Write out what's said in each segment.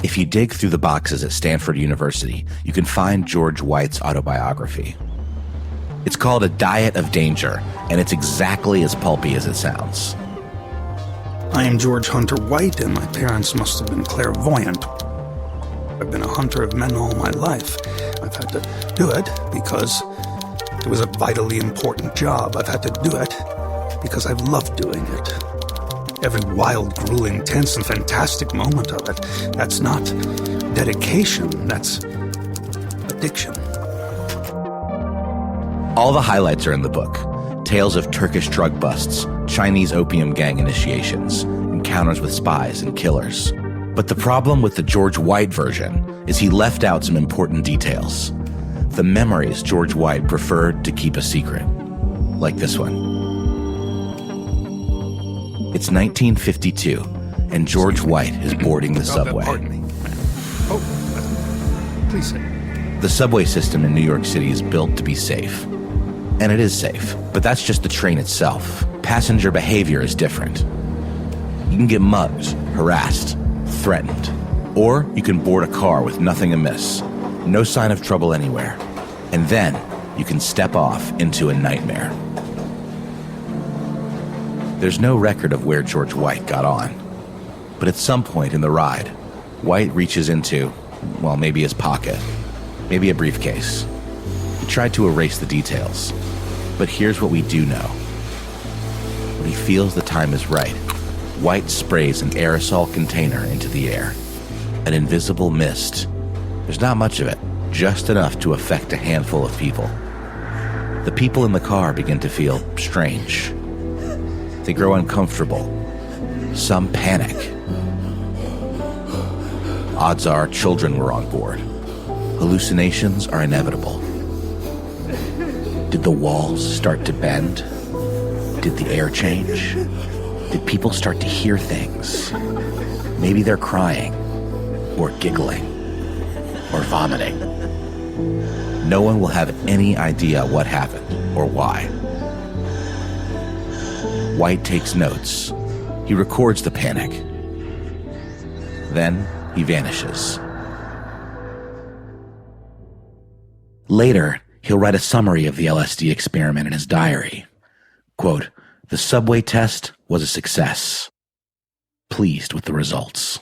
If you dig through the boxes at Stanford University, you can find George White's autobiography. It's called A Diet of Danger, and it's exactly as pulpy as it sounds. I am George Hunter White, and my parents must have been clairvoyant. I've been a hunter of men all my life. I've had to do it because it was a vitally important job. I've had to do it because I've loved doing it. Every wild, grueling, tense, and fantastic moment of it. That's not dedication, that's addiction. All the highlights are in the book. Tales of Turkish drug busts, Chinese opium gang initiations, encounters with spies and killers. But the problem with the George White version is he left out some important details. The memories George White preferred to keep a secret. Like this one. It's 1952, and George White is boarding the subway. Pardon me. Oh, please say. The subway system in New York City is built to be safe. And it is safe, but that's just the train itself. Passenger behavior is different. You can get mugged, harassed, threatened. Or you can board a car with nothing amiss, no sign of trouble anywhere. And then you can step off into a nightmare. There's no record of where George White got on. But at some point in the ride, White reaches into, well, maybe his pocket, maybe a briefcase. He tried to erase the details. But here's what we do know. When he feels the time is right, White sprays an aerosol container into the air. An invisible mist. There's not much of it, just enough to affect a handful of people. The people in the car begin to feel strange. They grow uncomfortable. Some panic. Odds are children were on board. Hallucinations are inevitable. Did the walls start to bend? Did the air change? Did people start to hear things? Maybe they're crying, or giggling, or vomiting. No one will have any idea what happened or why. White takes notes. He records the panic. Then he vanishes. Later, he'll write a summary of the LSD experiment in his diary. Quote, "The subway test was a success. Pleased with the results."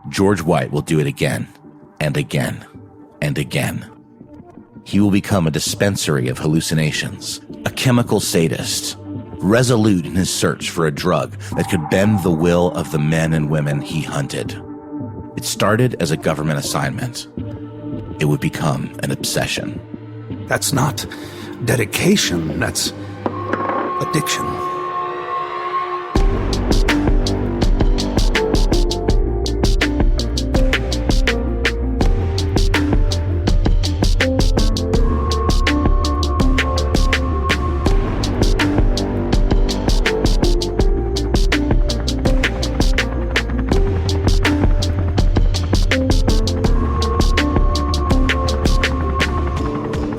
George White will do it again, and again, and again. He will become a dispensary of hallucinations, a chemical sadist, resolute in his search for a drug that could bend the will of the men and women he hunted. It started as a government assignment. It would become an obsession. That's not dedication, that's addiction.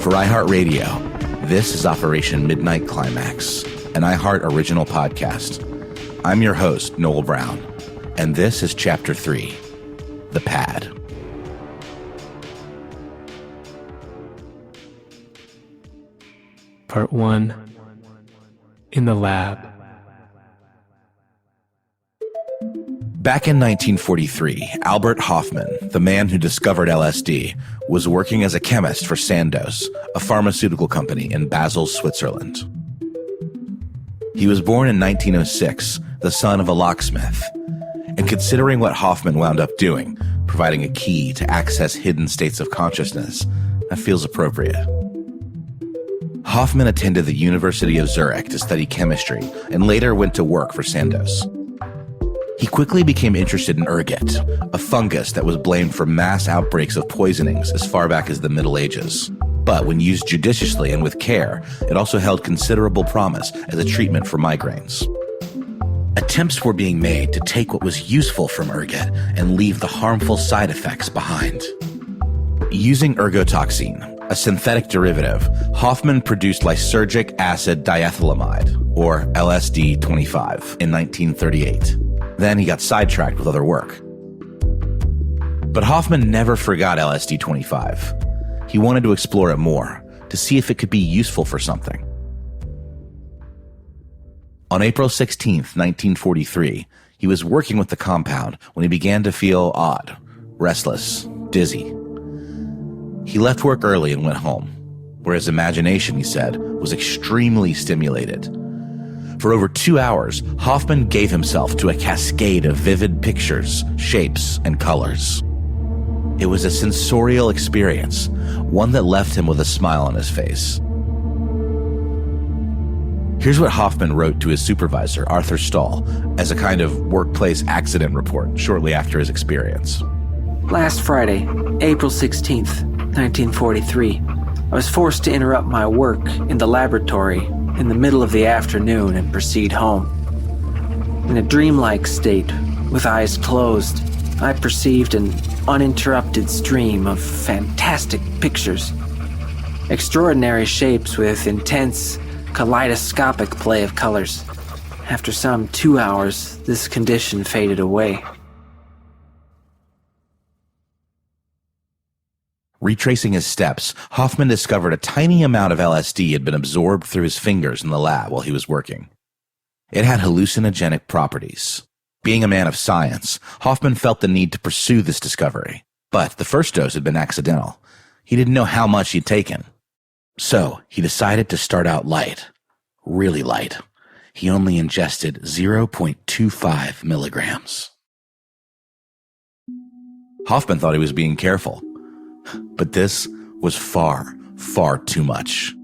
For iHeartRadio, this is Operation Midnight Climax, an iHeart original podcast. I'm your host, Noel Brown, and this is Chapter 3, The Pad. Part 1, In the Lab. Back in 1943, Albert Hofmann, the man who discovered LSD, was working as a chemist for Sandoz, a pharmaceutical company in Basel, Switzerland. He was born in 1906, the son of a locksmith. And considering what Hofmann wound up doing, providing a key to access hidden states of consciousness, that feels appropriate. Hofmann attended the University of Zurich to study chemistry and later went to work for Sandoz. He quickly became interested in ergot, a fungus that was blamed for mass outbreaks of poisonings as far back as the Middle Ages. But when used judiciously and with care, it also held considerable promise as a treatment for migraines. Attempts were being made to take what was useful from ergot and leave the harmful side effects behind. Using ergotoxine, a synthetic derivative, Hofmann produced lysergic acid diethylamide, or LSD-25, in 1938. Then he got sidetracked with other work. But Hoffman never forgot LSD-25. He wanted to explore it more, to see if it could be useful for something. On April 16th, 1943, he was working with the compound when he began to feel odd, restless, dizzy. He left work early and went home, where his imagination, he said, was extremely stimulated. For over 2 hours, Hoffman gave himself to a cascade of vivid pictures, shapes, and colors. It was a sensorial experience, one that left him with a smile on his face. Here's what Hoffman wrote to his supervisor, Arthur Stahl, as a kind of workplace accident report shortly after his experience. Last Friday, April 16th, 1943, I was forced to interrupt my work in the laboratory in the middle of the afternoon and proceed home. In a dreamlike state, with eyes closed, I perceived an uninterrupted stream of fantastic pictures. Extraordinary shapes with intense, kaleidoscopic play of colors. After some 2 hours, this condition faded away. Retracing his steps, Hoffman discovered a tiny amount of LSD had been absorbed through his fingers in the lab while he was working. It had hallucinogenic properties. Being a man of science, Hoffman felt the need to pursue this discovery. But the first dose had been accidental. He didn't know how much he'd taken. So he decided to start out light. Really light. He only ingested 0.25 milligrams. Hoffman thought he was being careful. But this was far, far too much.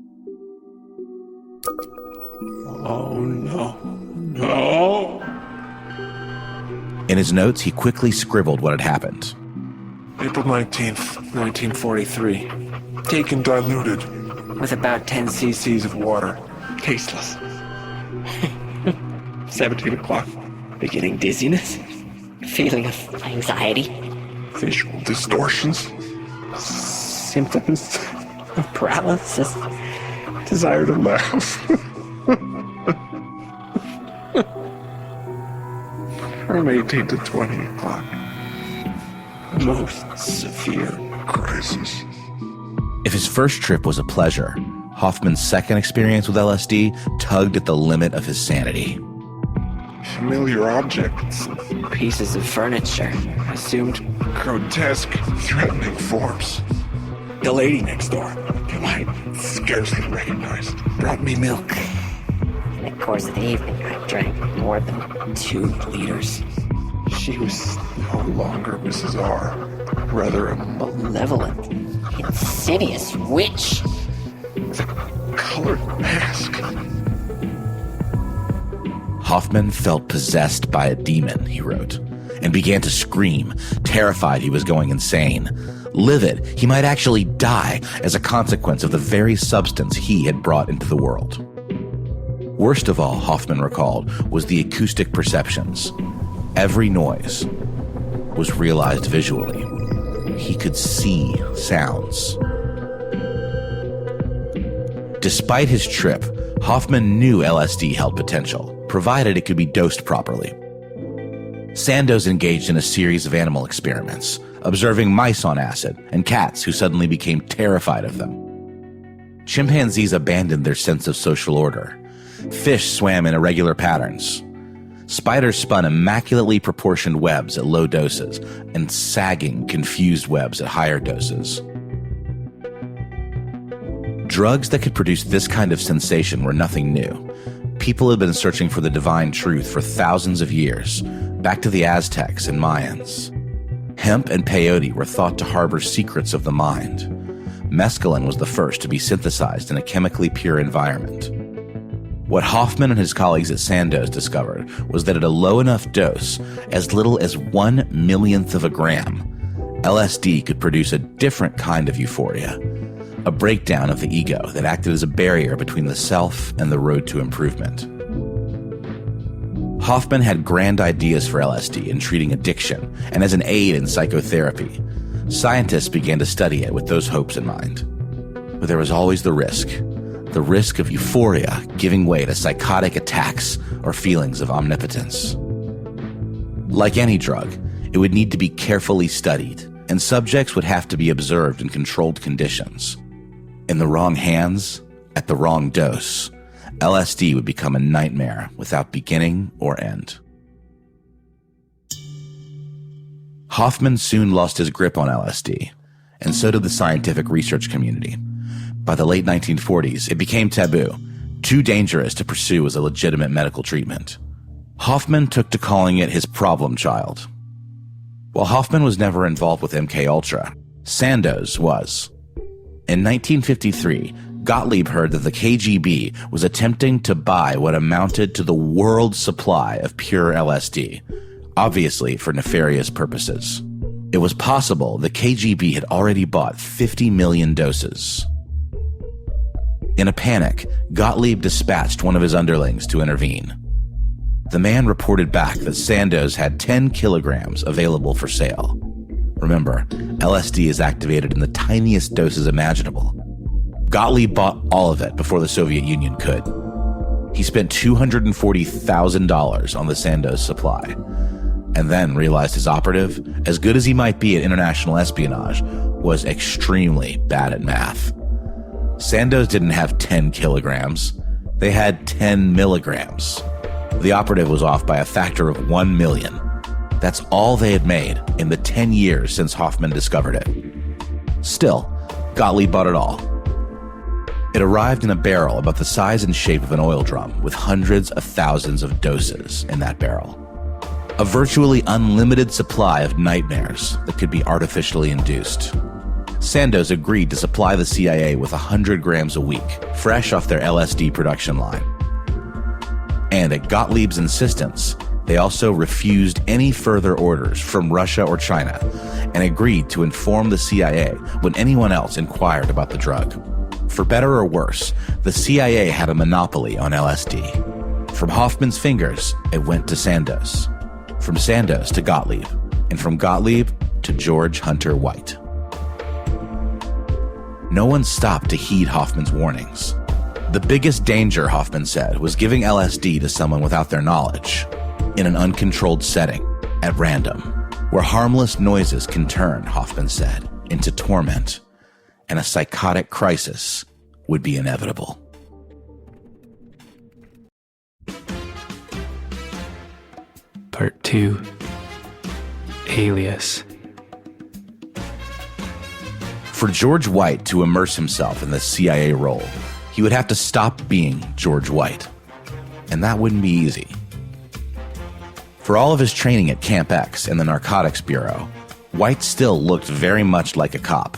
Oh, no. No! In his notes, he quickly scribbled what had happened. April 19th, 1943. Taken diluted. With about 10 cc's of water. Tasteless. 17 o'clock. Beginning dizziness, feeling of anxiety, Visual distortions. symptoms of paralysis. Desire to laugh. From 18 to 20 o'clock. Most severe Crisis. If his first trip was a pleasure, Hoffman's second experience with LSD tugged at the limit of his sanity. Familiar objects. pieces of furniture, assumed Grotesque, threatening forms. The lady next door, Whom I scarcely recognized. brought me milk. In the course of the evening, I drank more than 2 liters. She was no longer Mrs. R. Rather a Malevolent. insidious witch. colored mask. Hoffman felt possessed by a demon, he wrote, and began to scream, terrified he was going insane. Livid, he might actually die as a consequence of the very substance he had brought into the world. Worst of all, Hoffman recalled, was the acoustic perceptions. Every noise was realized visually. He could see sounds. Despite his trip, Hoffman knew LSD held potential, provided it could be dosed properly. Sandoz engaged in a series of animal experiments, observing mice on acid and cats who suddenly became terrified of them. Chimpanzees abandoned their sense of social order. Fish swam in irregular patterns. Spiders spun immaculately proportioned webs at low doses and sagging, confused webs at higher doses. Drugs that could produce this kind of sensation were nothing new. People had been searching for the divine truth for thousands of years, back to the Aztecs and Mayans. Hemp and peyote were thought to harbor secrets of the mind. Mescaline was the first to be synthesized in a chemically pure environment. What Hoffman and his colleagues at Sandoz discovered was that at a low enough dose, as little as 1/1,000,000th of a gram, LSD could produce a different kind of euphoria, a breakdown of the ego that acted as a barrier between the self and the road to improvement. Hoffman had grand ideas for LSD in treating addiction and as an aid in psychotherapy. Scientists began to study it with those hopes in mind. But there was always the risk of euphoria giving way to psychotic attacks or feelings of omnipotence. Like any drug, it would need to be carefully studied, and subjects would have to be observed in controlled conditions. In the wrong hands, at the wrong dose, LSD would become a nightmare without beginning or end. Hoffman soon lost his grip on LSD, and so did the scientific research community. By the late 1940s, it became taboo, too dangerous to pursue as a legitimate medical treatment. Hoffman took to calling it his problem child. While Hoffman was never involved with MKUltra, Sandoz was. In 1953, Gottlieb heard that the KGB was attempting to buy what amounted to the world's supply of pure LSD, obviously for nefarious purposes. It was possible the KGB had already bought 50 million doses. In a panic, Gottlieb dispatched one of his underlings to intervene. The man reported back that Sandoz had 10 kilograms available for sale. Remember, LSD is activated in the tiniest doses imaginable. Gottlieb bought all of it before the Soviet Union could. He spent $240,000 on the Sandoz supply, and then realized his operative, as good as he might be at international espionage, was extremely bad at math. Sandoz didn't have 10 kilograms. They had 10 milligrams. The operative was off by a factor of 1 million. That's all they had made in the 10 years since Hoffman discovered it. Still, Gottlieb bought it all. It arrived in a barrel about the size and shape of an oil drum, with hundreds of thousands of doses in that barrel. A virtually unlimited supply of nightmares that could be artificially induced. Sandoz agreed to supply the CIA with 100 grams a week, fresh off their LSD production line. And at Gottlieb's insistence, they also refused any further orders from Russia or China and agreed to inform the CIA when anyone else inquired about the drug. For better or worse, the CIA had a monopoly on LSD. From Hoffman's fingers, it went to Sandoz. From Sandoz to Gottlieb. And from Gottlieb to George Hunter White. No one stopped to heed Hoffman's warnings. The biggest danger, Hoffman said, was giving LSD to someone without their knowledge, in an uncontrolled setting, at random, where harmless noises can turn, Hoffman said, into torment, and a psychotic crisis would be inevitable. Part 2. Alias. For George White to immerse himself in the CIA role, he would have to stop being George White. And that wouldn't be easy. For all of his training at Camp X and the Narcotics Bureau, White still looked very much like a cop.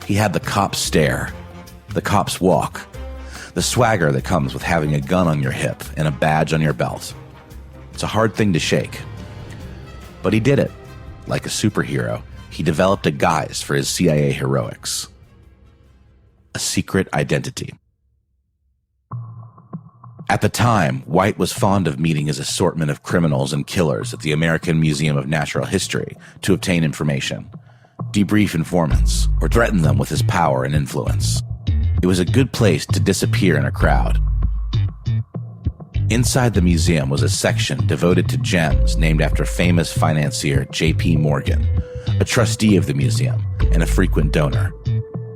He had the cop stare, the cop's walk, the swagger that comes with having a gun on your hip and a badge on your belt. It's a hard thing to shake. But he did it. Like a superhero, he developed a guise for his CIA heroics. A secret identity. At the time, White was fond of meeting his assortment of criminals and killers at the American Museum of Natural History to obtain information, debrief informants, or threaten them with his power and influence. It was a good place to disappear in a crowd. Inside the museum was a section devoted to gems named after famous financier J.P. Morgan, a trustee of the museum and a frequent donor.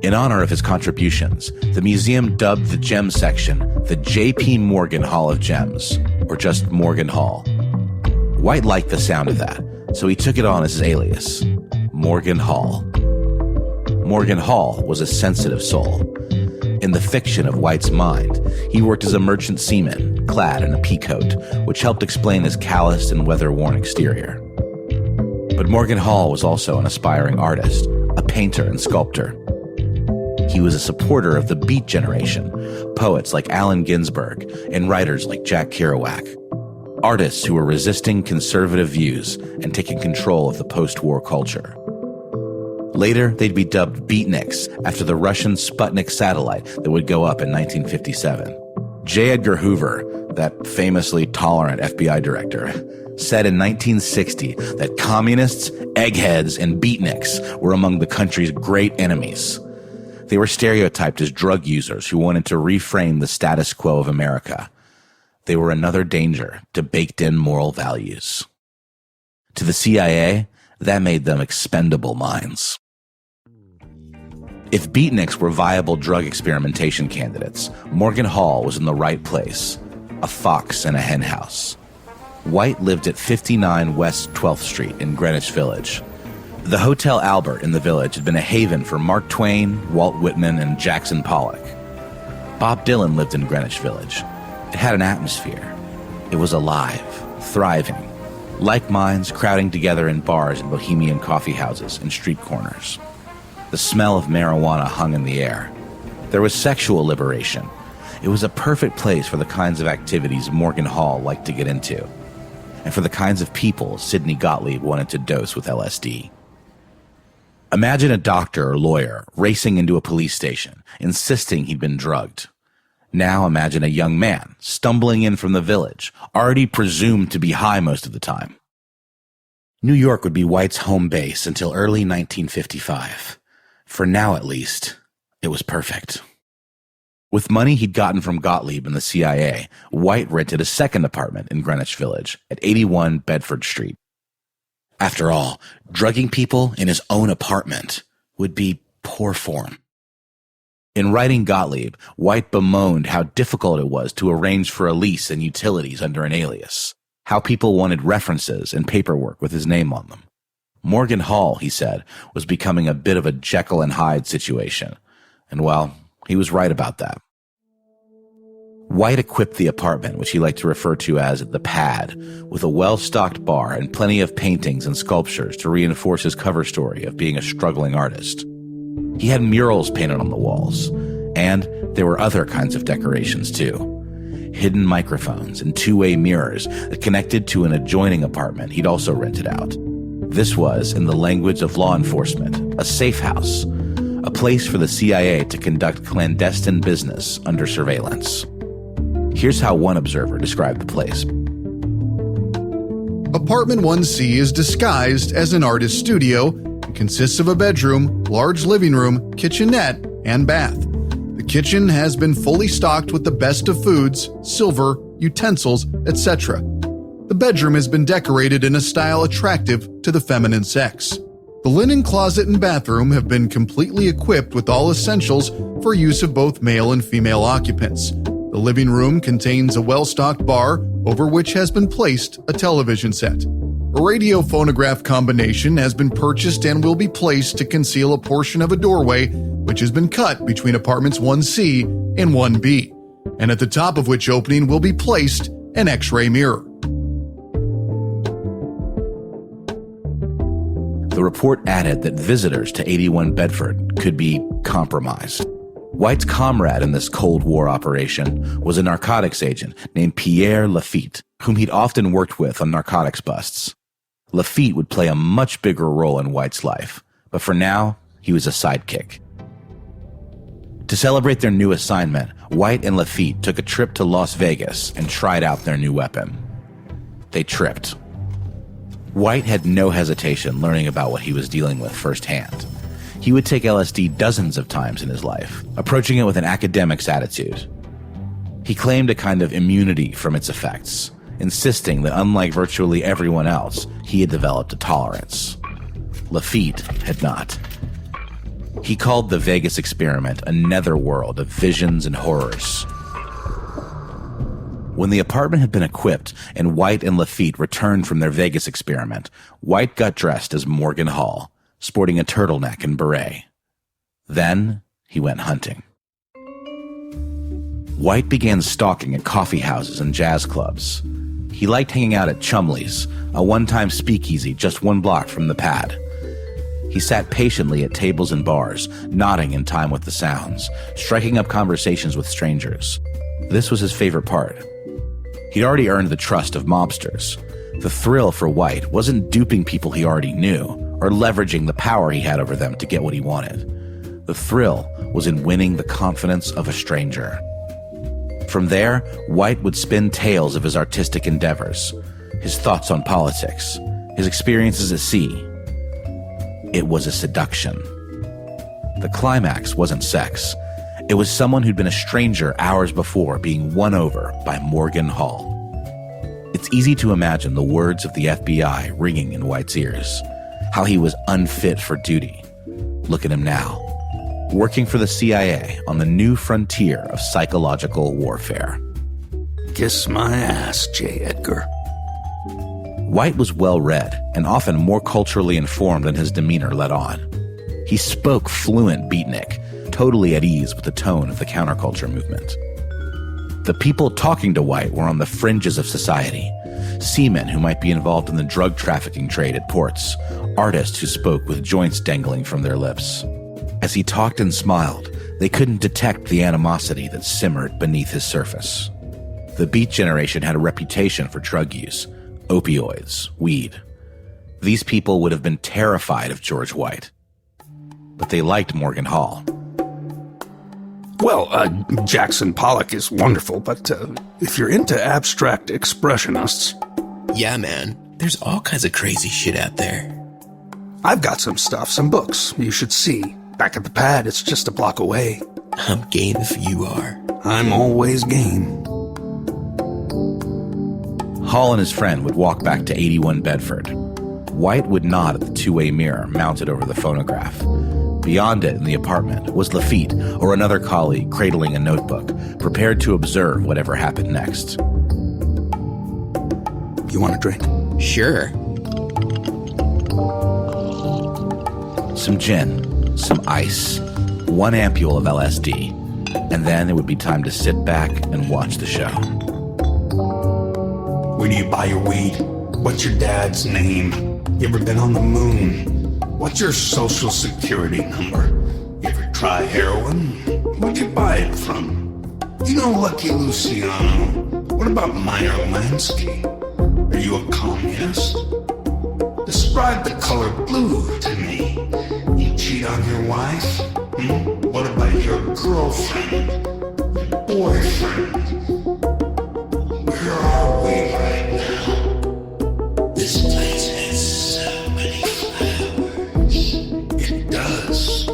In honor of his contributions, the museum dubbed the gem section the J.P. Morgan Hall of Gems, or just Morgan Hall. White liked the sound of that, so he took it on as his alias, Morgan Hall. Morgan Hall was a sensitive soul. In the fiction of White's mind, he worked as a merchant seaman, clad in a peacoat, which helped explain his calloused and weather-worn exterior. But Morgan Hall was also an aspiring artist, a painter and sculptor. He was a supporter of the Beat generation, poets like Allen Ginsberg and writers like Jack Kerouac, artists who were resisting conservative views and taking control of the post-war culture. Later, they'd be dubbed beatniks after the Russian Sputnik satellite that would go up in 1957. J. Edgar Hoover, that famously tolerant FBI director, said in 1960 that communists, eggheads, and beatniks were among the country's great enemies. They were stereotyped as drug users who wanted to reframe the status quo of America. They were another danger to baked-in moral values. To the CIA, that made them expendable minds. If beatniks were viable drug experimentation candidates, Morgan Hall was in the right place, a fox in a henhouse. White lived at 59 West 12th Street in Greenwich Village. The Hotel Albert in the village had been a haven for Mark Twain, Walt Whitman, and Jackson Pollock. Bob Dylan lived in Greenwich Village. It had an atmosphere. It was alive, thriving, like minds crowding together in bars and bohemian coffee houses and street corners. The smell of marijuana hung in the air. There was sexual liberation. It was a perfect place for the kinds of activities Morgan Hall liked to get into, and for the kinds of people Sidney Gottlieb wanted to dose with LSD. Imagine a doctor or lawyer racing into a police station, insisting he'd been drugged. Now imagine a young man stumbling in from the village, already presumed to be high most of the time. New York would be White's home base until early 1955. For now, at least, it was perfect. With money he'd gotten from Gottlieb and the CIA, White rented a second apartment in Greenwich Village at 81 Bedford Street. After all, drugging people in his own apartment would be poor form. In writing Gottlieb, White bemoaned how difficult it was to arrange for a lease and utilities under an alias, how people wanted references and paperwork with his name on them. Morgan Hall, he said, was becoming a bit of a Jekyll and Hyde situation, and well, he was right about that. White equipped the apartment, which he liked to refer to as the Pad, with a well-stocked bar and plenty of paintings and sculptures to reinforce his cover story of being a struggling artist. He had murals painted on the walls, and there were other kinds of decorations too. Hidden microphones and two-way mirrors that connected to an adjoining apartment he'd also rented out. This was, in the language of law enforcement, a safe house, a place for the CIA to conduct clandestine business under surveillance. Here's how one observer described the place. Apartment 1C is disguised as an artist studio and consists of a bedroom, large living room, kitchenette, and bath. The kitchen has been fully stocked with the best of foods, silver, utensils, etc. The bedroom has been decorated in a style attractive to the feminine sex. The linen closet and bathroom have been completely equipped with all essentials for use of both male and female occupants. The living room contains a well-stocked bar over which has been placed a television set. A radio phonograph combination has been purchased and will be placed to conceal a portion of a doorway which has been cut between apartments 1C and 1B, and at the top of which opening will be placed an X-ray mirror. The report added that visitors to 81 Bedford could be compromised. White's comrade in this Cold War operation was a narcotics agent named Pierre Lafitte, whom he'd often worked with on narcotics busts. Lafitte would play a much bigger role in White's life, but for now, he was a sidekick. To celebrate their new assignment, White and Lafitte took a trip to Las Vegas and tried out their new weapon. They tripped. White had no hesitation learning about what he was dealing with firsthand. He would take LSD dozens of times in his life, approaching it with an academic's attitude. He claimed a kind of immunity from its effects, insisting that unlike virtually everyone else, he had developed a tolerance. Lafitte had not. He called the Vegas experiment a netherworld of visions and horrors. When the apartment had been equipped and White and Lafitte returned from their Vegas experiment, White got dressed as Morgan Hall, sporting a turtleneck and beret. Then he went hunting. White began stalking at coffee houses and jazz clubs. He liked hanging out at Chumley's, a one-time speakeasy just one block from the Pad. He sat patiently at tables and bars, nodding in time with the sounds, striking up conversations with strangers. This was his favorite part. He'd already earned the trust of mobsters. The thrill for White wasn't duping people he already knew, or leveraging the power he had over them to get what he wanted. The thrill was in winning the confidence of a stranger. From there, White would spin tales of his artistic endeavors, his thoughts on politics, his experiences at sea. It was a seduction. The climax wasn't sex. It was someone who'd been a stranger hours before being won over by Morgan Hall. It It's easy to imagine the words of the FBI ringing in White's ears, how he was unfit for duty. Look at him now, working for the CIA on the new frontier of psychological warfare. Kiss my ass, J. Edgar. White was well-read and often more culturally informed than his demeanor let on. He spoke fluent beatnik, totally at ease with the tone of the counterculture movement. The people talking to White were on the fringes of society. Seamen who might be involved in the drug trafficking trade at ports, artists who spoke with joints dangling from their lips. As he talked and smiled, they couldn't detect the animosity that simmered beneath his surface. The Beat generation had a reputation for drug use, opioids, weed. These people would have been terrified of George White. But they liked Morgan Hall. Well, Jackson Pollock is wonderful, but if you're into abstract expressionists... Yeah, man. There's all kinds of crazy shit out there. I've got some stuff, some books you should see. Back at the pad, it's just a block away. I'm game if you are. I'm always game. Hall and his friend would walk back to 81 Bedford. White would nod at the two-way mirror mounted over the phonograph. Beyond it in the apartment was Lafitte or another colleague cradling a notebook, prepared to observe whatever happened next. You want a drink? Sure. Some gin, some ice, 1 ampule of LSD, and then it would be time to sit back and watch the show. Where do you buy your weed? What's your dad's name? You ever been on the moon? What's your social security number? You ever try heroin? Where'd you buy it from? You know Lucky Luciano? What about Meyer Lansky? Are you a communist? Describe the color blue to me. You cheat on your wife? What about your girlfriend? Your boyfriend? Where are we right now? This place has so many flowers. It does.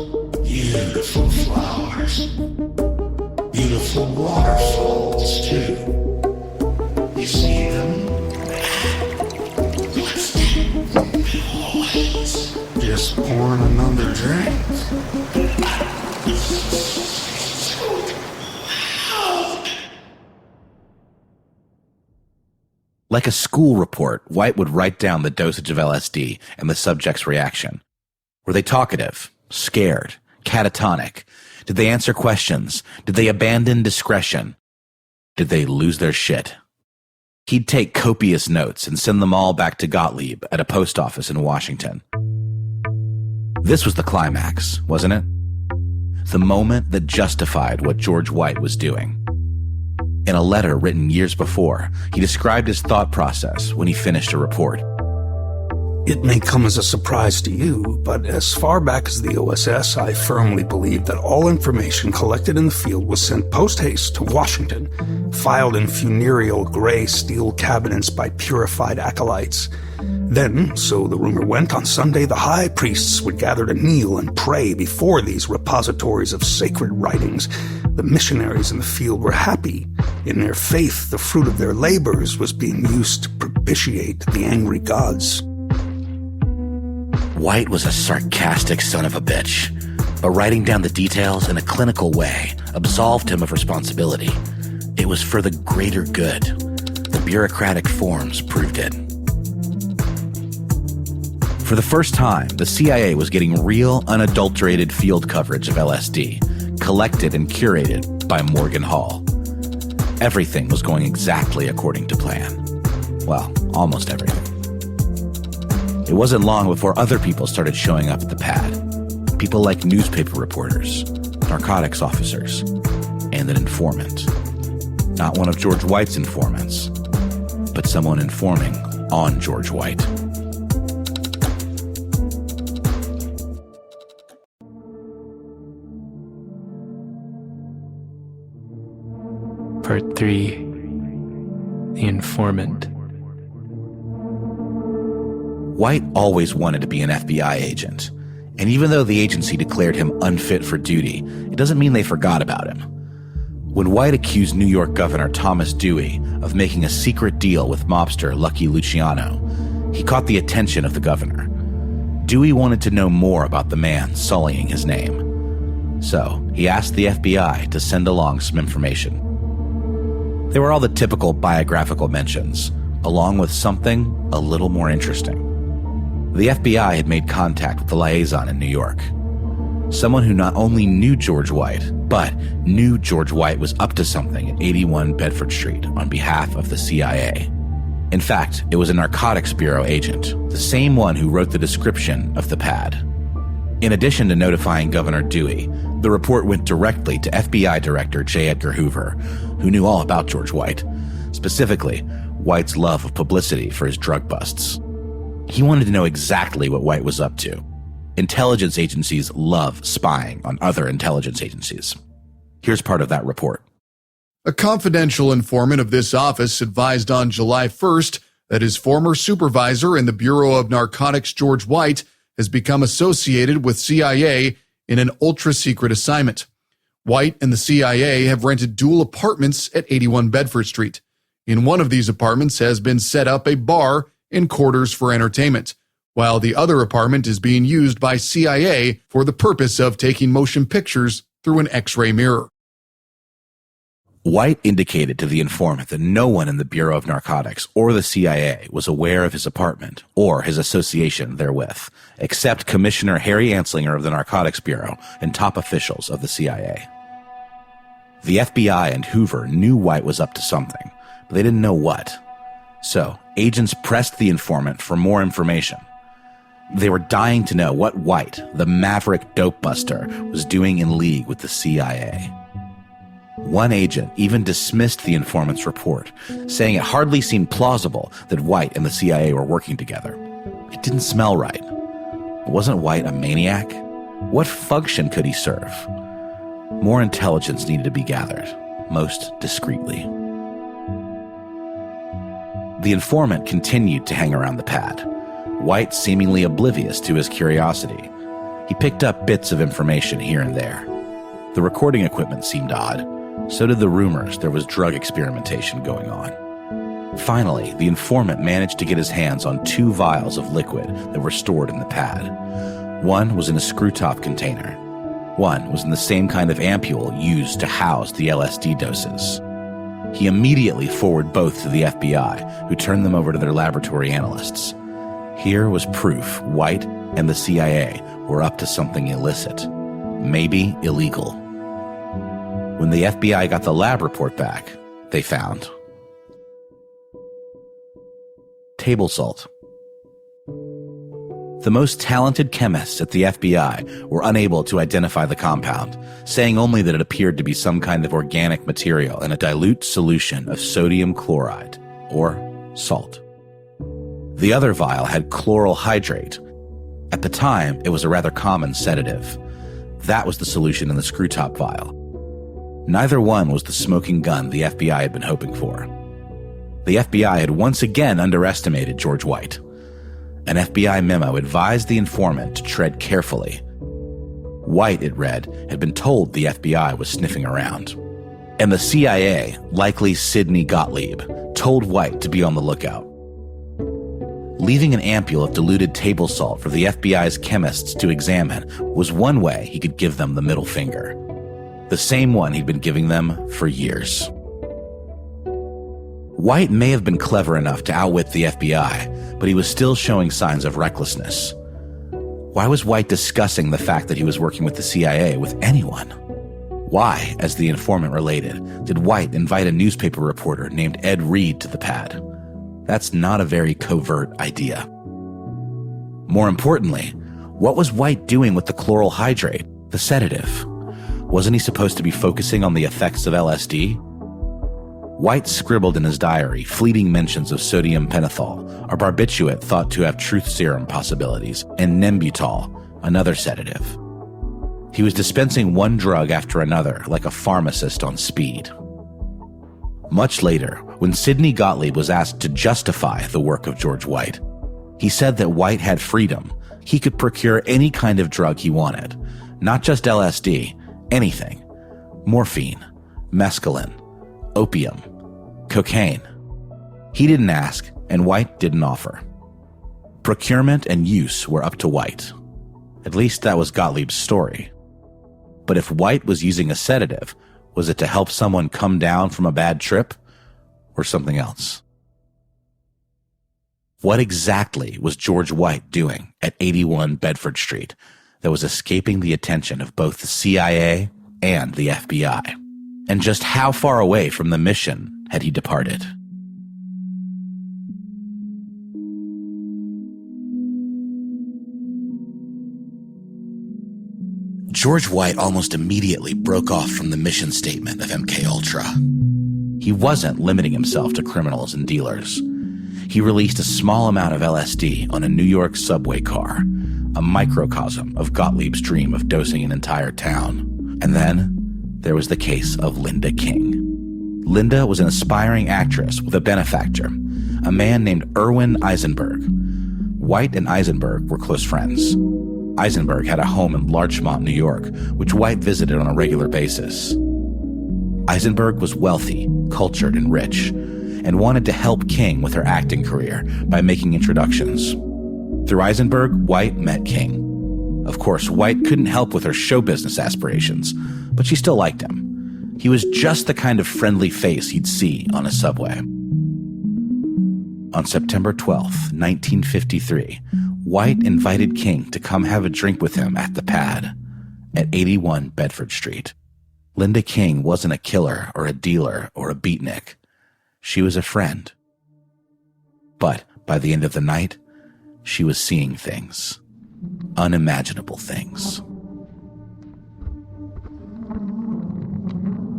Beautiful flowers. Beautiful waterfalls, too. You see them? Just pouring another drink. Like a school report, White would write down the dosage of LSD and the subject's reaction. Were they talkative, scared, catatonic? Did they answer questions? Did they abandon discretion? Did they lose their shit? He'd take copious notes and send them all back to Gottlieb at a post office in Washington. This was the climax, wasn't it? The moment that justified what George White was doing. In a letter written years before, he described his thought process when he finished a report. It may come as a surprise to you, but as far back as the OSS, I firmly believe that all information collected in the field was sent post-haste to Washington, filed in funereal gray steel cabinets by purified acolytes. Then, so the rumor went, on Sunday the high priests would gather to kneel and pray before these repositories of sacred writings. The missionaries in the field were happy. In their faith, the fruit of their labors was being used to propitiate the angry gods. White was a sarcastic son of a bitch, but writing down the details in a clinical way absolved him of responsibility. It was for the greater good. The bureaucratic forms proved it. For the first time, the CIA was getting real, unadulterated field coverage of LSD, collected and curated by Morgan Hall. Everything was going exactly according to plan. Well, almost everything. It wasn't long before other people started showing up at the pad. People like newspaper reporters, narcotics officers, and an informant. Not one of George White's informants, but someone informing on George White. Part 3. The Informant. White always wanted to be an FBI agent, and even though the agency declared him unfit for duty, it doesn't mean they forgot about him. When White accused New York Governor Thomas Dewey of making a secret deal with mobster Lucky Luciano, he caught the attention of the governor. Dewey wanted to know more about the man sullying his name. So he asked the FBI to send along some information. They were all the typical biographical mentions, along with something a little more interesting. The FBI had made contact with the liaison in New York. Someone who not only knew George White, but knew George White was up to something at 81 Bedford Street on behalf of the CIA. In fact, it was a Narcotics Bureau agent, the same one who wrote the description of the pad. In addition to notifying Governor Dewey, the report went directly to FBI Director J. Edgar Hoover, who knew all about George White, specifically White's love of publicity for his drug busts. He wanted to know exactly what White was up to. Intelligence agencies love spying on other intelligence agencies. Here's part of that report. A confidential informant of this office advised on July 1st that his former supervisor in the Bureau of Narcotics, George White, has become associated with CIA in an ultra-secret assignment. White and the CIA have rented dual apartments at 81 Bedford Street. In one of these apartments has been set up a bar and quarters for entertainment, while the other apartment is being used by CIA for the purpose of taking motion pictures through an X-ray mirror. White indicated to the informant that no one in the Bureau of Narcotics or the CIA was aware of his apartment or his association therewith, except Commissioner Harry Anslinger of the Narcotics Bureau and top officials of the CIA. The FBI and Hoover knew White was up to something, but they didn't know what. So, agents pressed the informant for more information. They were dying to know what White, the maverick dope buster, was doing in league with the CIA. One agent even dismissed the informant's report, saying it hardly seemed plausible that White and the CIA were working together. It didn't smell right. Wasn't White a maniac? What function could he serve? More intelligence needed to be gathered, most discreetly. The informant continued to hang around the pad, White seemingly oblivious to his curiosity. He picked up bits of information here and there. The recording equipment seemed odd. So did the rumors there was drug experimentation going on. Finally, the informant managed to get his hands on 2 vials of liquid that were stored in the pad. One was in a screw-top container. One was in the same kind of ampule used to house the LSD doses. He immediately forwarded both to the FBI, who turned them over to their laboratory analysts. Here was proof White and the CIA were up to something illicit, maybe illegal. When the FBI got the lab report back, they found table salt. The most talented chemists at the FBI were unable to identify the compound, saying only that it appeared to be some kind of organic material in a dilute solution of sodium chloride, or salt. The other vial had chloral hydrate. At the time, it was a rather common sedative. That was the solution in the screw-top vial. Neither one was the smoking gun the FBI had been hoping for. The FBI had once again underestimated George White. An FBI memo advised the informant to tread carefully. White, it read, had been told the FBI was sniffing around. And the CIA, likely Sidney Gottlieb, told White to be on the lookout. Leaving an ampule of diluted table salt for the FBI's chemists to examine was one way he could give them the middle finger. The same one he'd been giving them for years. White may have been clever enough to outwit the FBI, but he was still showing signs of recklessness. Why was White discussing the fact that he was working with the CIA with anyone? Why, as the informant related, did White invite a newspaper reporter named Ed Reed to the pad? That's not a very covert idea. More importantly, what was White doing with the chloral hydrate, the sedative? Wasn't he supposed to be focusing on the effects of LSD? White scribbled in his diary fleeting mentions of sodium pentothal, a barbiturate thought to have truth serum possibilities, and Nembutal, another sedative. He was dispensing one drug after another like a pharmacist on speed. Much later, when Sidney Gottlieb was asked to justify the work of George White, he said that White had freedom. He could procure any kind of drug he wanted, not just LSD, anything. Morphine, mescaline, opium, cocaine. He didn't ask, and White didn't offer. Procurement and use were up to White. At least that was Gottlieb's story. But if White was using a sedative, was it to help someone come down from a bad trip, or something else? What exactly was George White doing at 81 Bedford Street that was escaping the attention of both the CIA and the FBI? And just how far away from the mission had he departed? George White almost immediately broke off from the mission statement of MKUltra. He wasn't limiting himself to criminals and dealers. He released a small amount of LSD on a New York subway car, a microcosm of Gottlieb's dream of dosing an entire town. And then there was the case of Linda King. Linda was an aspiring actress with a benefactor, a man named Erwin Eisenberg. White and Eisenberg were close friends. Eisenberg had a home in Larchmont, New York, which White visited on a regular basis. Eisenberg was wealthy, cultured, and rich, and wanted to help King with her acting career by making introductions. Through Eisenberg, White met King. Of course, White couldn't help with her show business aspirations, but she still liked him. He was just the kind of friendly face you'd see on a subway. On September 12th, 1953, White invited King to come have a drink with him at the Pad at 81 Bedford Street. Linda King wasn't a killer or a dealer or a beatnik. She was a friend. But by the end of the night, she was seeing things. Unimaginable things.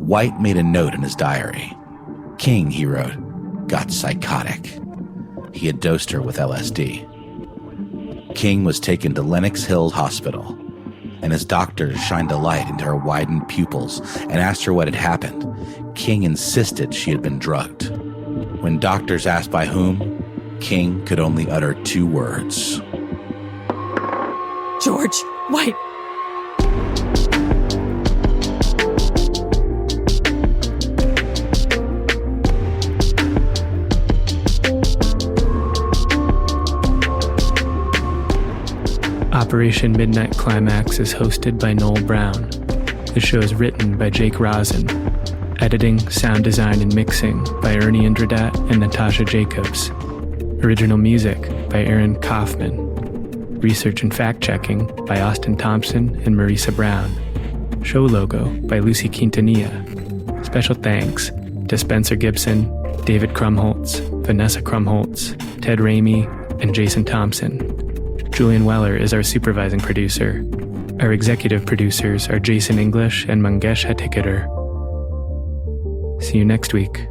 White made a note in his diary. King, he wrote, got psychotic. He had dosed her with LSD. King was taken to Lenox Hill Hospital, and as doctors shined a light into her widened pupils and asked her what had happened, King insisted she had been drugged. When doctors asked by whom, King could only utter two words. George White. Operation Midnight Climax is hosted by Noel Brown. The show is written by Jake Rosen. Editing, sound design, and mixing by Ernie Indradat and Natasha Jacobs. Original music by Aaron Kaufman. Research and fact-checking by Austin Thompson and Marisa Brown. Show logo by Lucy Quintanilla. Special thanks to Spencer Gibson, David Krumholtz, Vanessa Krumholtz, Ted Ramey, and Jason Thompson. Julian Weller is our supervising producer. Our executive producers are Jason English and Mangesh Hattikudur. See you next week.